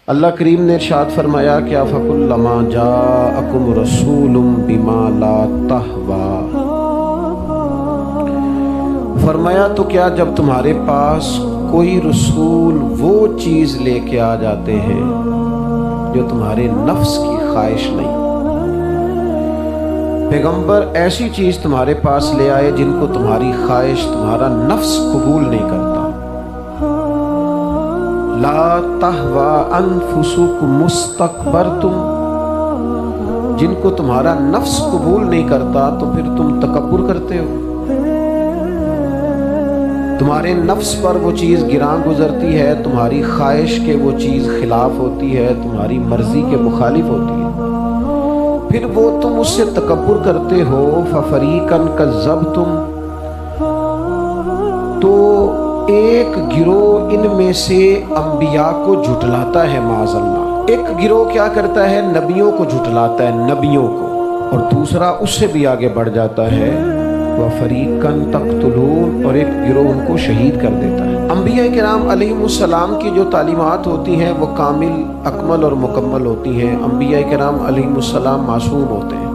اللہ کریم نے ارشاد فرمایا کہ فَكُلَّمَا جَاءَكُمْ رَسُولٌ بِمَا لَا تَهْوَىٰ، فرمایا تو کیا جب تمہارے پاس کوئی رسول وہ چیز لے کے آ جاتے ہیں جو تمہارے نفس کی خواہش نہیں، پیغمبر ایسی چیز تمہارے پاس لے آئے جن کو تمہاری خواہش، تمہارا نفس قبول نہیں کرتا، لا تہوی انفسکم مستکبرتم، جن کو تمہارا نفس قبول نہیں کرتا تو پھر تم تکبر کرتے ہو، تمہارے نفس پر وہ چیز گراں گزرتی ہے، تمہاری خواہش کے وہ چیز خلاف ہوتی ہے، تمہاری مرضی کے مخالف ہوتی ہے، پھر وہ تم اس سے تکبر کرتے ہو۔ فَفَرِيقًا كَذَّبْتُمْ، تو ایک گروہ ان میں سے انبیاء کو جھٹلاتا ہے، معاذ اللہ، ایک گروہ کیا کرتا ہے؟ نبیوں کو جھٹلاتا ہے، نبیوں کو، اور دوسرا اس سے بھی آگے بڑھ جاتا ہے وَفَرِيقًا تَقْتُلُونَ، اور ایک گروہ ان کو شہید کر دیتا ہے۔ انبیاء کرام علیہم السلام کی جو تعلیمات ہوتی ہیں وہ کامل، اکمل اور مکمل ہوتی ہیں۔ انبیاء کرام علیہم السلام معصوم ہوتے ہیں،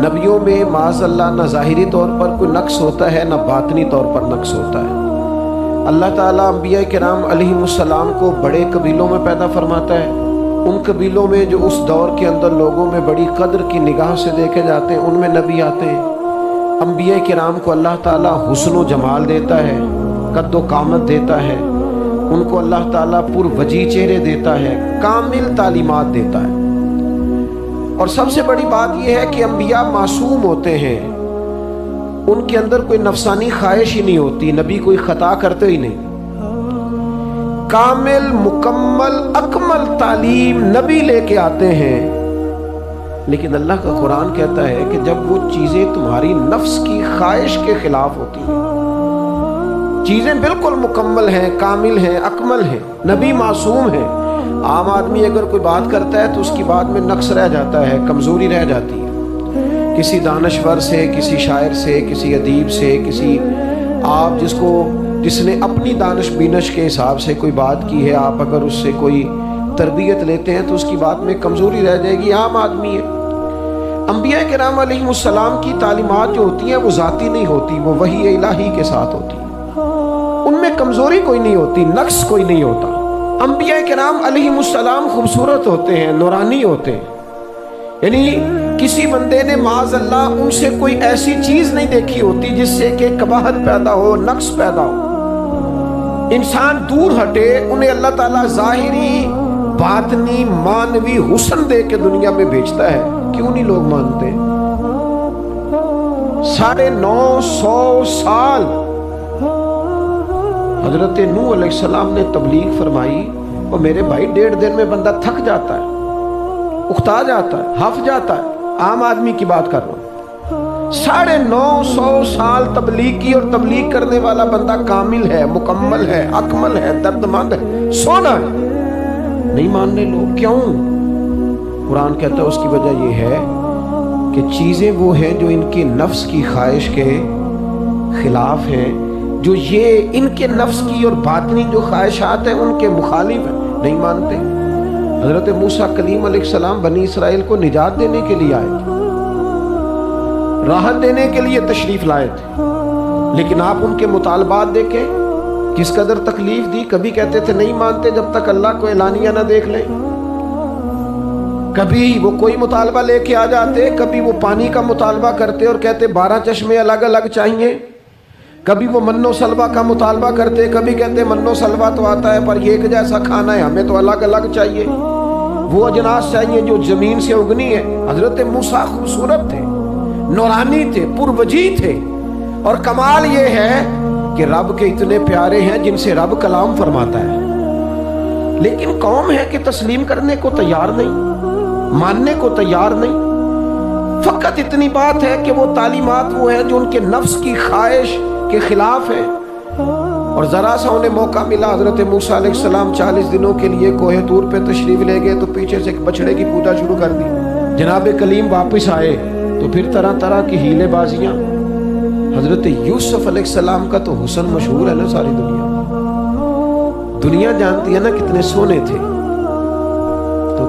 نبیوں میں معاذ اللہ نہ ظاہری طور پر کوئی نقص ہوتا ہے نہ باطنی طور پر نقص ہوتا ہے۔ اللہ تعالیٰ انبیاء کرام علیہم السلام کو بڑے قبیلوں میں پیدا فرماتا ہے، ان قبیلوں میں جو اس دور کے اندر لوگوں میں بڑی قدر کی نگاہ سے دیکھے جاتے ہیں ان میں نبی آتے ہیں۔ انبیاء کرام کو اللہ تعالیٰ حسن و جمال دیتا ہے، قد و قامت دیتا ہے، ان کو اللہ تعالیٰ پر وجی چہرے دیتا ہے، کامل تعلیمات دیتا ہے۔ اور سب سے بڑی بات یہ ہے کہ انبیاء معصوم ہوتے ہیں، ان کے اندر کوئی نفسانی خواہش ہی نہیں ہوتی، نبی کوئی خطا کرتے ہی نہیں، کامل مکمل اکمل تعلیم نبی لے کے آتے ہیں۔ لیکن اللہ کا قرآن کہتا ہے کہ جب وہ چیزیں تمہاری نفس کی خواہش کے خلاف ہوتی ہیں، چیزیں بالکل مکمل ہیں، کامل ہیں، اکمل ہیں، نبی معصوم ہیں، عام آدمی اگر کوئی بات کرتا ہے تو اس کی بات میں نقص رہ جاتا ہے، کمزوری رہ جاتی ہے، کسی دانشور سے، کسی شاعر سے، کسی ادیب سے، کسی آپ جس نے اپنی دانش بینش کے حساب سے کوئی بات کی ہے، آپ اگر اس سے کوئی تربیت لیتے ہیں تو اس کی بات میں کمزوری رہ جائے گی، عام آدمی ہے۔ انبیاء کرام علیہم السلام کی تعلیمات جو ہوتی ہیں وہ ذاتی نہیں ہوتی، وہ وحی الہی کے ساتھ ہوتی ہیں، ان میں کمزوری کوئی نہیں ہوتی، نقص کوئی نہیں ہوتا۔ انبیاء کرام علیہم السلام خوبصورت ہوتے ہیں، نورانی ہوتے ہیں، یعنی کسی بندے نے معاذ اللہ ان سے کوئی ایسی چیز نہیں دیکھی ہوتی جس سے کہ قباحت پیدا ہو، نقص پیدا ہو۔ انسان دور ہٹے، انہیں اللہ تعالیٰ ظاہری، باطنی، مانوی حسن دے کے دنیا میں بھیجتا ہے، کیوں نہیں لوگ مانتے؟ 950 سال حضرت نوح علیہ السلام نے تبلیغ فرمائی، اور میرے بھائی 1.5 دن میں بندہ تھک جاتا ہے، اکتا جاتا ہے، ہف جاتا ہے، عام آدمی کی بات کر رہا ہوں۔ 950 سال تبلیغ کی، اور تبلیغ کرنے والا بندہ کامل ہے، مکمل ہے، اکمل ہے، دردمند ہے، سونا ہے، نہیں ماننے لوگ، کیوں؟ قرآن کہتا ہے اس کی وجہ یہ ہے کہ چیزیں وہ ہیں جو ان کے نفس کی خواہش کے خلاف ہیں، جو یہ ان کے نفس کی اور باطنی جو خواہشات ہیں ان کے مخالف ہیں، نہیں مانتے۔ حضرت موسیٰ کلیم علیہ السلام بنی اسرائیل کو نجات دینے کے لیے آئے تھے، راحت دینے کے لیے تشریف لائے تھے، لیکن آپ ان کے مطالبات دیکھیں کس قدر تکلیف دی۔ کبھی کہتے تھے نہیں مانتے جب تک اللہ کو اعلانیہ نہ دیکھ لیں، کبھی وہ کوئی مطالبہ لے کے آ جاتے، کبھی وہ پانی کا مطالبہ کرتے اور کہتے 12 چشمے الگ الگ چاہیے، کبھی وہ من و سلوہ کا مطالبہ کرتے، کبھی کہتے من و سلوہ تو آتا ہے پر ایک جیسا کھانا ہے، ہمیں تو الگ الگ چاہیے، وہ اجناس چاہیے جو زمین سے اگنی ہے۔ حضرت موسیٰ خوبصورت تھے، نورانی تھے، پروجی تھے، اور کمال یہ ہے کہ رب کے اتنے پیارے ہیں جن سے رب کلام فرماتا ہے، لیکن قوم ہے کہ تسلیم کرنے کو تیار نہیں، ماننے کو تیار نہیں۔ فقط اتنی بات ہے کہ وہ تعلیمات وہ ہیں جو ان کے نفس کی خواہش کے خلاف ہے، اور ذرا سا انہیں موقع ملا، حضرت موسیٰ علیہ السلام 40 دنوں کے لیے کوہ طور پہ تشریف لے گئے تو پیچھے سے ایک بچڑے کی پوجا شروع کر دی۔ جناب کلیم واپس آئے تو پھر طرح طرح کی ہیلے بازیاں۔ حضرت یوسف علیہ السلام کا تو حسن مشہور ہے نا، ساری دنیا جانتی ہے نا کتنے سونے تھے،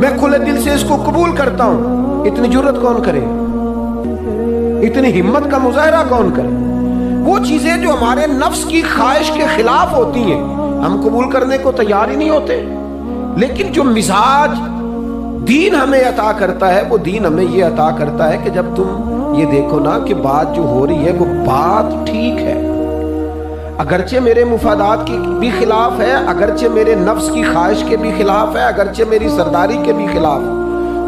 میں کھلے دل سے اس کو قبول کرتا ہوں، اتنی جرت کون کرے، اتنی ہمت کا مظاہرہ کون کرے؟ وہ چیزیں جو ہمارے نفس کی خواہش کے خلاف ہوتی ہیں ہم قبول کرنے کو تیار ہی نہیں ہوتے۔ لیکن جو مزاج دین ہمیں عطا کرتا ہے، وہ دین ہمیں یہ عطا کرتا ہے کہ جب تم یہ دیکھو نا کہ بات جو ہو رہی ہے وہ بات ٹھیک ہے، اگرچہ میرے مفادات کی بھی خلاف ہے، اگرچہ میرے نفس کی خواہش کے بھی خلاف ہے، اگرچہ میری سرداری کے بھی خلاف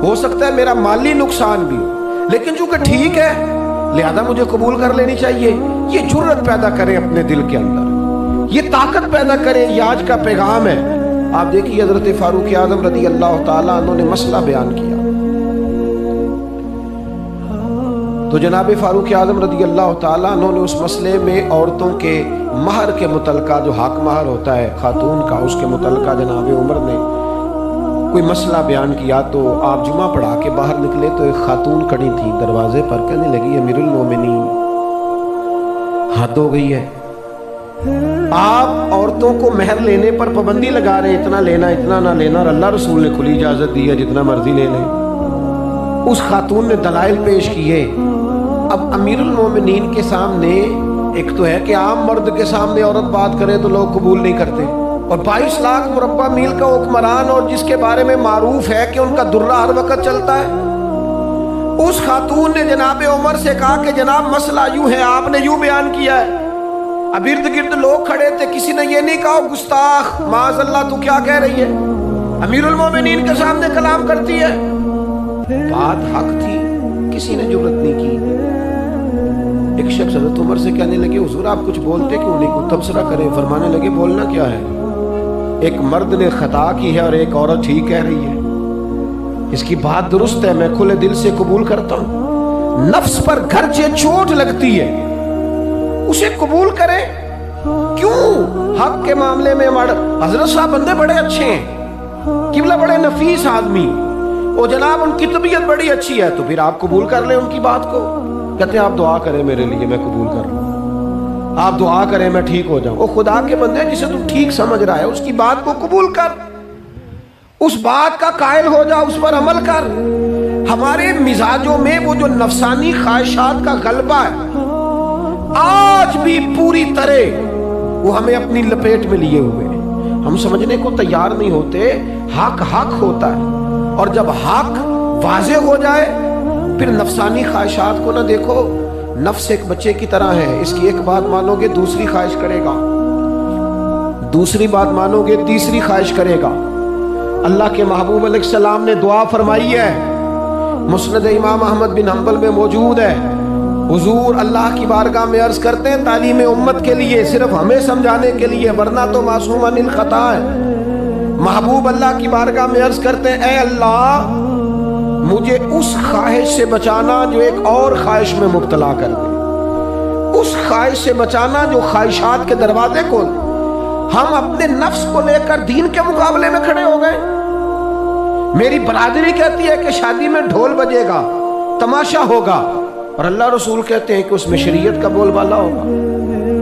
ہو سکتا ہے میرا مالی نقصان بھی ہو، لیکن چونکہ ٹھیک ہے لہذا مجھے قبول کر لینی چاہیے۔ یہ جرت پیدا کریں اپنے دل کے اندر، یہ طاقت پیدا کریں، یہ آج کا پیغام ہے۔ آپ دیکھیے حضرت فاروق اعظم رضی اللہ تعالیٰ عنہ نے مسئلہ بیان کیا، تو جناب فاروق اعظم رضی اللہ تعالیٰ عنہ نے اس مسئلے میں عورتوں کے مہر کے متعلقہ، جو حق مہر ہوتا ہے خاتون کا، اس کے متعلقہ جناب عمر نے کوئی مسئلہ بیان کیا۔ تو آپ جمعہ پڑھا کے باہر نکلے تو ایک خاتون کھڑی تھی دروازے پر، کہنے لگی امیر المومنین حد ہو گئی ہے، آپ عورتوں کو مہر لینے پر پابندی لگا رہے ہیں، اتنا لینا اتنا نہ لینا، اور اللہ رسول نے کھلی اجازت دی ہے جتنا مرضی لے لیں۔ اس خاتون نے دلائل پیش کیے۔ اب امیر المومنین کے سامنے ایک تو ہے کہ عام مرد کے سامنے عورت بات کرے تو لوگ قبول نہیں کرتے، اور 22 لاکھ مربع میل کا حکمران اور جس کے بارے میں معروف ہے کہ ان کا درہ ہر وقت چلتا ہے، اس خاتون نے جناب عمر سے کہا کہ جناب مسئلہ یوں ہے، آپ نے یوں بیان کیا ہے۔ اب ارد گرد لوگ کھڑے تھے، کسی نے یہ نہیں کہا گستاخ معاذ اللہ تو کیا کہہ رہی ہے، امیر المومنین کے سامنے کلام کرتی ہے۔ بات حق تھی، کسی نے جرت نہیں کی۔ ایک شخص حضرت عمر سے کہنے لگے حضور آپ کچھ بولتے کیوں نہیں، کوئی تبصرہ کریں؟ فرمانے لگے بولنا کیا ہے، ایک مرد نے خطا کی ہے اور ایک عورت ٹھیک کہہ رہی ہے، اس کی بات درست ہے، میں کھلے دل سے قبول کرتا ہوں۔ نفس پر گرچہ چوٹ لگتی ہے اسے قبول کرے، کیوں؟ حق کے معاملے میں حضرت صاحب بندے بڑے اچھے ہیں، قبلہ بڑے نفیس آدمی، وہ جناب ان کی طبیعت بڑی اچھی ہے، تو پھر آپ قبول کر لیں ان کی بات کو۔ کہتے ہیں آپ دعا کریں میرے لیے میں قبول کر لوں، آپ دعا کریں میں ٹھیک ہو جاؤں۔ وہ خدا کے بندے جسے تم ٹھیک سمجھ رہا ہے اس کی بات کو قبول کر، اس بات کا قائل ہو جا، اس پر عمل کر۔ ہمارے مزاجوں میں وہ جو نفسانی خواہشات کا غلبہ ہے آج بھی پوری طرح وہ ہمیں اپنی لپیٹ میں لیے ہوئے ہیں، ہم سمجھنے کو تیار نہیں ہوتے۔ حق حق ہوتا ہے، اور جب حق واضح ہو جائے پھر نفسانی خواہشات کو نہ دیکھو۔ نفس ایک بچے کی طرح ہے، اس کی ایک بات مانو گے دوسری خواہش کرے گا، دوسری بات مانو گے تیسری خواہش کرے گا۔ اللہ کے محبوب علیہ السلام نے دعا فرمائی ہے، مسند امام احمد بن حنبل میں موجود ہے، حضور اللہ کی بارگاہ میں عرض کرتے ہیں تعلیم امت کے لیے، صرف ہمیں سمجھانے کے لیے، ورنہ تو معصوم عن الخطا ہے۔ محبوب اللہ کی بارگاہ میں عرض کرتے ہیں اے اللہ مجھے اس خواہش سے بچانا جو ایک اور خواہش میں مبتلا کر دے، اس خواہش سے بچانا جو خواہشات کے دروازے کھول۔ ہم اپنے نفس کو لے کر دین کے مقابلے میں کھڑے ہو گئے۔ میری برادری کہتی ہے کہ شادی میں ڈھول بجے گا، تماشا ہوگا، اور اللہ رسول کہتے ہیں کہ اس میں شریعت کا بول بالا ہوگا،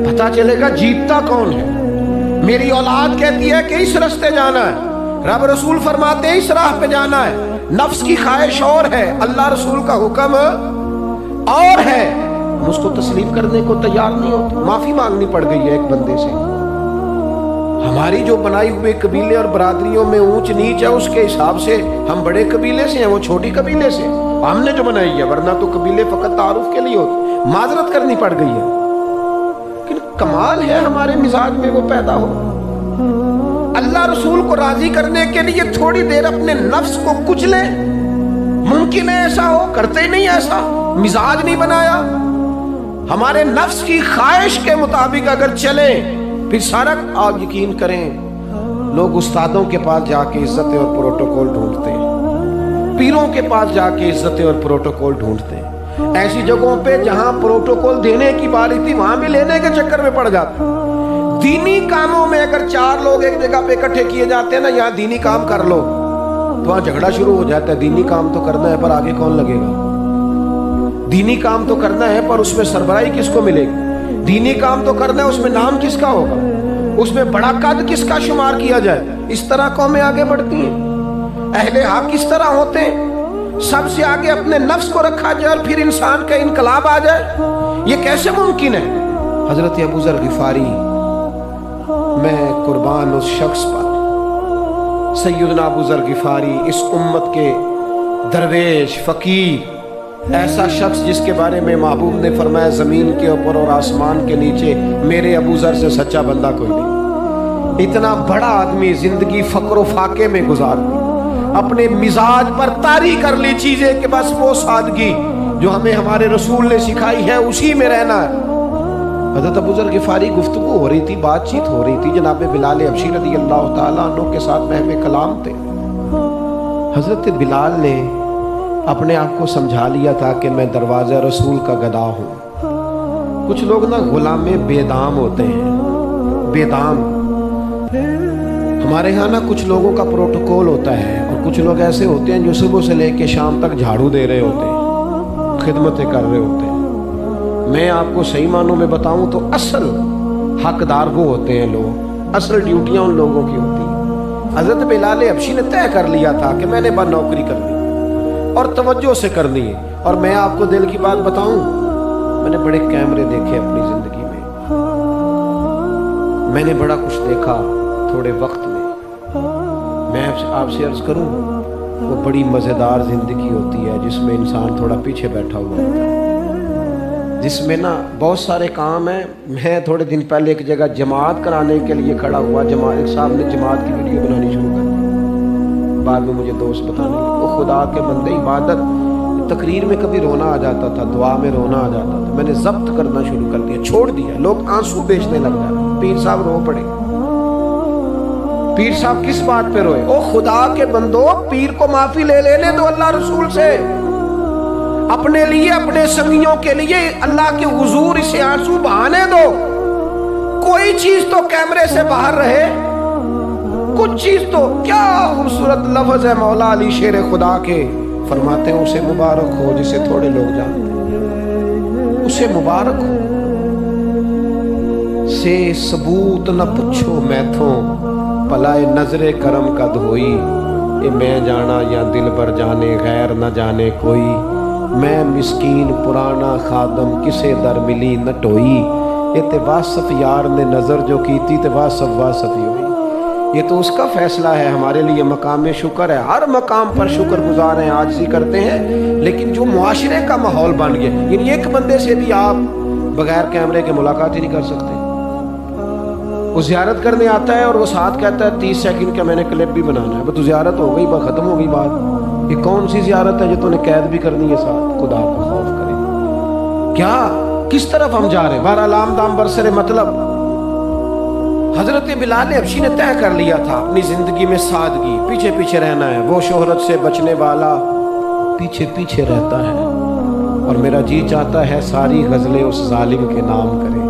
پتہ چلے گا جیتتا کون ہے۔ میری اولاد کہتی ہے کہ اس راستے جانا ہے، رب رسول فرماتے ہیں اس راہ پہ جانا ہے، نفس کی خواہش اور ہے، اللہ رسول کا حکم اور ہے، ہم اس کو تسلیم کرنے کو تیار نہیں ہوتے۔ معافی مانگنی پڑ گئی ہے ایک بندے سے، ہماری جو بنائی ہوئے قبیلے اور برادریوں میں اونچ نیچ ہے اس کے حساب سے ہم بڑے قبیلے سے ہیں، وہ چھوٹی قبیلے سے، ہم نے جو بنائی ہے، ورنہ تو قبیلے فقط تعارف کے لیے ہوتے، معذرت کرنی پڑ گئی ہے۔ لیکن کمال ہے ہمارے مزاج میں وہ پیدا ہو۔ اللہ رسول کو راضی کرنے کے لیے تھوڑی دیر اپنے نفس کو کچلے، ممکن ہے ایسا ہو؟ کرتے ہی نہیں ایسا، مزاج نہیں بنایا۔ ہمارے نفس کی خواہش کے مطابق اگر چلے پھر سارا، آپ یقین کریں لوگ استادوں کے پاس جا کے عزتیں اور پروٹوکول ڈھونڈتے ہیں، پیروں کے پاس جا کے عزتیں اور پروٹوکول ڈھونڈتے ہیں، ایسی جگہوں پہ جہاں پروٹوکول دینے کی باری تھی وہاں بھی لینے کے چکر میں پڑ جاتے ہیں۔ دینی کاموں میں اگر 4 لوگ ایک جگہ پہ اکٹھے کیے جاتے ہیں نا، یہاں دینی کام کر لو، تو وہاں جھگڑا شروع ہو جاتا ہے۔ دینی کام تو کرنا ہے پر آگے کون لگے گا، دینی کام تو کرنا ہے پر اس میں سربراہی کس کو ملے گی، دینی کام تو کرنا ہے اس میں نام کس کا ہوگا، اس میں بڑا قد کس کا شمار کیا جائے۔ اس طرح قومیں آگے بڑھتی ہیں۔ اہل حق اس طرح ہوتے ہیں، سب سے آگے اپنے نفس کو رکھا جائے اور پھر انسان کا انقلاب آ جائے؟ یہ کیسے ممکن ہے؟ حضرت ابو ذر غفاری، میں قربان اس شخص پر، سیدنا ابو ذر غفاری، اس امت کے درویش فقیر، ایسا شخص جس کے بارے میں محبوب نے فرمایا زمین کے اوپر اور آسمان کے نیچے میرے ابو ذر سے سچا بندہ کوئی نہیں۔ اتنا بڑا آدمی زندگی فقر و فاقے میں گزار دی، اپنے مزاج پر طاری کر لی چیزیں کہ بس وہ سادگی جو ہمیں ہمارے رسول نے سکھائی ہے اسی میں رہنا ہے۔ حضرت ابو ذر غفاری گفتگو ہو رہی تھی، بات چیت ہو رہی تھی، جناب بلال حبشی رضی اللہ تعالیٰ عنہ کے ساتھ محو کلام تھے۔ حضرت بلال نے اپنے آپ کو سمجھا لیا تھا کہ میں دروازہ رسول کا گدا ہوں۔ کچھ لوگ نا غلام بے دام ہوتے ہیں، بے دام۔ ہمارے ہاں نا کچھ لوگوں کا پروٹوکول ہوتا ہے اور کچھ لوگ ایسے ہوتے ہیں جو صبح سے لے کے شام تک جھاڑو دے رہے ہوتے ہیں، خدمتیں کر رہے ہوتے ہیں۔ میں آپ کو صحیح معنوں میں بتاؤں تو اصل حقدار وہ ہوتے ہیں لوگ، اصل ڈیوٹیاں ان لوگوں کی ہوتی ہیں۔ حضرت بلال حبشی نے طے کر لیا تھا کہ میں نے بس نوکری کرنی اور توجہ سے کرنی ہے۔ اور میں آپ کو دل کی بات بتاؤں، میں نے بڑے کیمرے دیکھے اپنی زندگی میں، میں نے بڑا کچھ دیکھا تھوڑے وقت میں۔ میں آپ سے عرض کروں، وہ بڑی مزیدار زندگی ہوتی ہے جس میں انسان تھوڑا پیچھے بیٹھا ہوا ہوتا ہے، جس میں نا بہت سارے کام ہیں۔ میں تھوڑے دن پہلے ایک جگہ جماعت کرانے کے لیے کھڑا ہوا، ایک صاحب نے جماعت کی ویڈیو بنانی شروع کر دی۔ بعد میں مجھے دوست بتانے لگے، وہ خدا کے بندے، عبادت تقریر میں کبھی رونا آ جاتا تھا، دعا میں رونا آ جاتا تھا، میں نے ضبط کرنا شروع کر دیا، چھوڑ دیا۔ لوگ آنسو بیچنے لگ جاتے، پیر صاحب رو پڑے۔ پیر صاحب کس بات پہ روئے؟ او خدا کے بندو، پیر کو معافی لے لینے دو اللہ رسول سے، اپنے لیے، اپنے سنگیوں کے لیے اللہ کے حضور اسے آنسو بہانے دو۔ کوئی چیز تو کیمرے سے باہر رہے، کچھ چیز تو۔ کیا خوبصورت لفظ ہے مولا علی شیر خدا کے، فرماتے ہیں اسے مبارک ہو جسے تھوڑے لوگ جانتے ہیں، اسے مبارک ہو سے ثبوت نہ پوچھو میتھوں، پلائے نظر کرم کا دھوئی، اے میں جانا یا دل بر جانے غیر نہ جانے کوئی، میں مسکین پرانا خادم کسے در ملی نہ ٹوئی، یہ تے واسف یار نے نظر جو کی تھی تے واسف واسف ہی ہوئی۔ یہ تو اس کا فیصلہ ہے، ہمارے لیے مقام شکر ہے، ہر مقام پر شکر گزار ہیں، عاجزی کرتے ہیں، لیکن جو معاشرے کا ماحول بن گیا، یعنی ایک بندے سے بھی آپ بغیر کیمرے کے ملاقات ہی نہیں کر سکتے۔ وہ زیارت کرنے آتا ہے اور وہ ساتھ کہتا ہے 30 سیکنڈ کا میں نے کلپ بھی بنانا ہے، بس تو زیارت ہو گئی، بس ختم ہو گئی بات۔ یہ کون سی زیارت ہے جو تو نے قید بھی کرنی ہے ساتھ؟ خدا کا خوف کرے، کیا کس طرف ہم جا رہے ہیں؟ بہرحال دام برسر مطلب حضرت بلال حبشی نے طے کر لیا تھا اپنی زندگی میں سادگی، پیچھے پیچھے رہنا ہے۔ وہ شہرت سے بچنے والا پیچھے پیچھے رہتا ہے، اور میرا جی چاہتا ہے ساری غزلیں اس ظالم کے نام کرے۔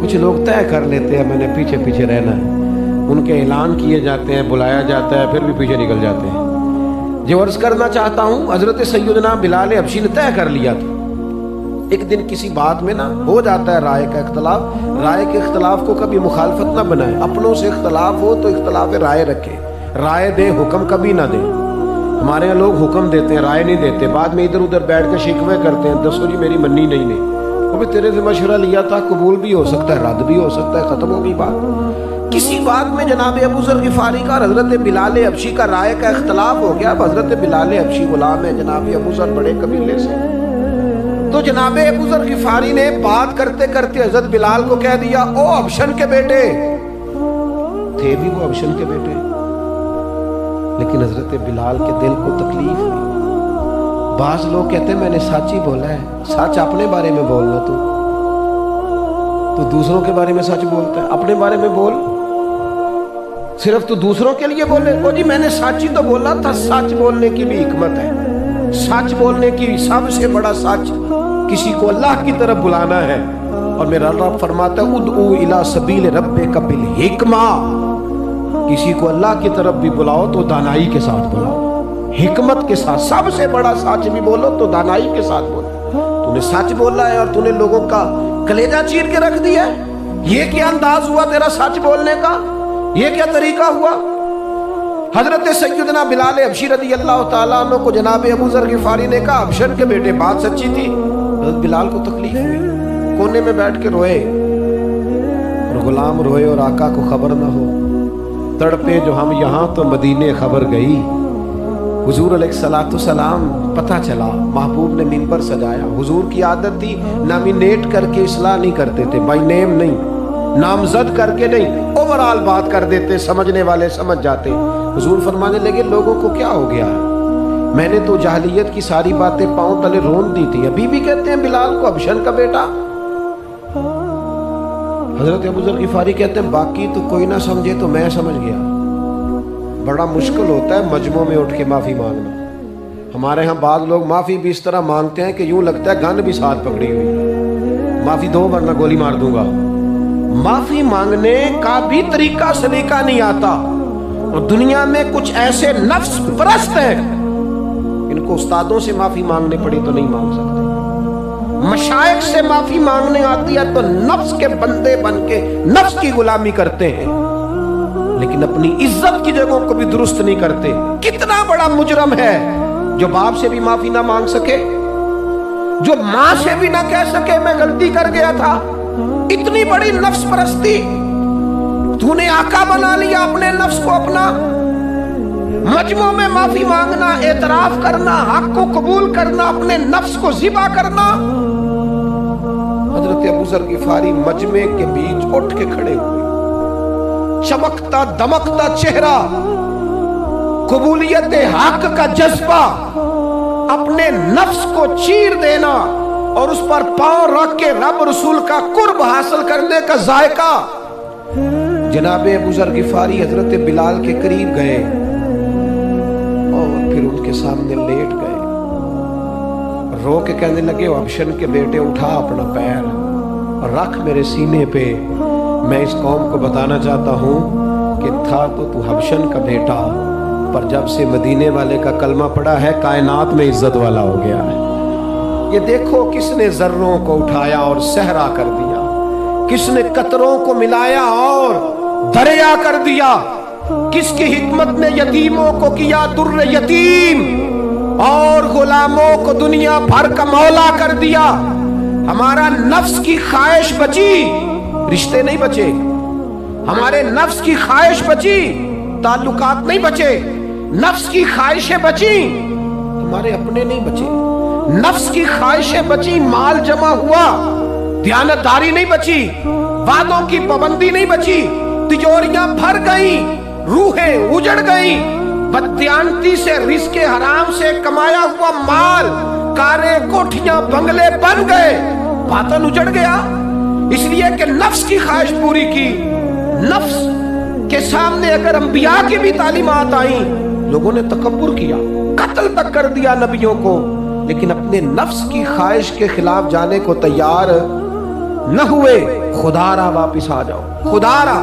کچھ لوگ طے کر لیتے ہیں میں نے پیچھے پیچھے رہنا ہے، ان کے اعلان کیے جاتے ہیں، بلایا جاتا ہے، پھر بھی پیچھے نکل جاتے ہیں۔ جو عرض کرنا چاہتا ہوں، حضرت سیدنا بلال حبشی نے طے کر لیا تھا۔ ایک دن کسی بات میں نا ہو جاتا ہے رائے کا اختلاف، رائے کے اختلاف کو کبھی مخالفت نہ بنائے، اپنوں سے اختلاف ہو تو اختلاف رائے رکھے، رائے دے، حکم کبھی نہ دے۔ ہمارے یہاں لوگ حکم دیتے ہیں، رائے نہیں دیتے، بعد میں ادھر ادھر بیٹھ کے شکوے کرتے ہیں، دسو جی میری منی نہیں۔ وہ بھی تیرے سے مشورہ لیا تھا، قبول بھی ہو سکتا ہے، رد بھی ہو سکتا ہے، ختم ہو گئی بات۔ کسی بات میں جناب ابو ذر غفاری کا اور حضرت بلال حبشی کا رائے کا اختلاف ہو گیا۔ اب حضرت بلال حبشی غلام ہے، جناب ابو ذر بڑے قبیلے سے، تو جناب ابو ذر غفاری نے بات کرتے کرتے حضرت بلال کو کہہ دیا، او حبشن کے بیٹے، تھے بھی وہ حبشن کے بیٹے، لیکن حضرت بلال کے دل کو تکلیف ہوئی۔ بعض لوگ کہتے ہیں میں نے سچ ہی بولا ہے، سچ اپنے بارے میں بولنا، تو دوسروں کے بارے میں سچ بولتا ہے، اپنے بارے میں بول، صرف تو دوسروں کے لیے بولے۔ او جی میں نے سچ ہی تو بولا تھا، سچ بولنے کی بھی حکمت ہے، سچ بولنے کی سب سے بڑا سچ کسی کو اللہ کی طرف بلانا ہے، اور میرا رب فرماتا ہے ادعو الی سبیل ربک بالحکمہ، کسی کو اللہ کی طرف بھی بلاؤ تو دانائی کے ساتھ بلاؤ، حکمت کے ساتھ۔ سب سے بڑا سچ بھی بولو تو دانائی کے ساتھ بولو۔ تو نے سچ بولا ہے اور تو نے لوگوں کا کلیجہ چیر کے رکھ دیا ہے، یہ کیا انداز ہوا تیرا سچ بولنے کا؟ یہ کیا طریقہ ہوا؟ حضرت سیدنا بلال حبشی رضی اللہ تعالیٰ عنہ کو جناب ابو ذر غفاری نے کہا ابشر کے بیٹے بات سچی تھی. حضرت بلال کو تکلیف ہوئی, کونے میں بیٹھ کے روئے, اور غلام روئے اور آقا کو خبر نہ ہو. تڑپے جو ہم یہاں تو مدینے خبر گئی. حضور علیہ الصلوۃ والسلام پتہ چلا, محبوب نے منبر سجایا. حضور کی عادت تھی نامینیٹ کر کے اصلاح نہیں کرتے تھے, بائی نیم نہیں, نامزد کر کے نہیں, اوورال بات کر دیتے, سمجھنے والے سمجھ جاتے. حضور فرمانے لگے لوگوں کو کیا ہو گیا ہے, میں نے تو جاہلیت کی ساری باتیں پاؤں تلے رون دی تھی, ابھی بھی کہتے ہیں بلال کو ابشر کا بیٹا. حضرت ابو ذر غفاری کہتے ہیں باقی تو کوئی نہ سمجھے تو میں سمجھ گیا. بڑا مشکل ہوتا ہے مجمع میں اٹھ کے معافی مانگنا. ہمارے ہاں بعض لوگ معافی بھی اس طرح مانگتے ہیں کہ یوں لگتا ہے گن بھی ساتھ پکڑی ہوئی, معافی دو ورنہ گولی مار دوں گا. معافی مانگنے کا بھی طریقہ سلیقہ نہیں آتا, اور دنیا میں کچھ ایسے نفس پرست ہیں ان کو استادوں سے معافی مانگنے پڑی تو نہیں مانگ سکتے. مشائخ سے معافی مانگنے آتی ہے تو نفس کے بندے بن کے نفس کی غلامی کرتے ہیں, لیکن اپنی عزت کی جگہوں کو بھی درست نہیں کرتے. کتنا بڑا مجرم ہے جو باپ سے بھی معافی نہ مانگ سکے, جو ماں سے بھی نہ کہہ سکے میں غلطی کر گیا تھا. اتنی بڑی نفس پرستی, تو نے آقا بنا لیا اپنے نفس کو اپنا. مجمع میں معافی مانگنا, اعتراف کرنا, حق کو قبول کرنا, اپنے نفس کو ذبح کرنا. حضرت ابو ذر غفاری مجمع کے بیچ اٹھ کے کھڑے ہوئے, چمکتا دمکتا چہرہ, قبولیت حق کا جذبہ, اپنے نفس کو چیر دینا اور اس پر پاؤں رکھ کے رب رسول کا قرب حاصل کرنے کا ذائقہ. جناب ابو ذر غفاری حضرت بلال کے قریب گئے اور پھر ان کے سامنے لیٹ گئے, رو کے کہنے لگے ابشر کے بیٹے اٹھا اپنا پیر اور رکھ میرے سینے پہ. میں اس قوم کو بتانا چاہتا ہوں کہ تھا تو حبشن کا بیٹا, پر جب سے مدینے والے کا کلمہ پڑا ہے کائنات میں عزت والا ہو گیا ہے. یہ دیکھو کس نے ذروں کو اٹھایا اور صحرا کر دیا, کس نے قطروں کو ملایا اور دریا کر دیا, کس کی حکمت نے یتیموں کو کیا در یتیم اور غلاموں کو دنیا بھر کا مولا کر دیا. ہمارا نفس کی خواہش بچی, رشتے نہیں بچے. ہمارے نفس کی خواہش بچی, تعلقات نہیں بچے. نفس کی خواہشیں بچی, ہمارے اپنے نہیں بچے. نفس کی خواہشیں بچی, مال جمع ہوا, دیانتداری نہیں بچی, وعدوں کی پابندی نہیں بچی, تجوریاں بھر گئیں, روحیں اجڑ گئیں. بددیانتی سے رزق حرام سے کمایا ہوا مال, کاریں کوٹھیاں بنگلے بن گئے, باطن اجڑ گیا. اس لیے کہ نفس کی خواہش پوری کی. نفس کے سامنے اگر انبیاء کی بھی تعلیمات آئیں, لوگوں نے تکبر کیا, قتل تک کر دیا نبیوں کو, لیکن اپنے نفس کی خواہش کے خلاف جانے کو تیار نہ ہوئے. خدا را واپس آ جاؤ, خدا را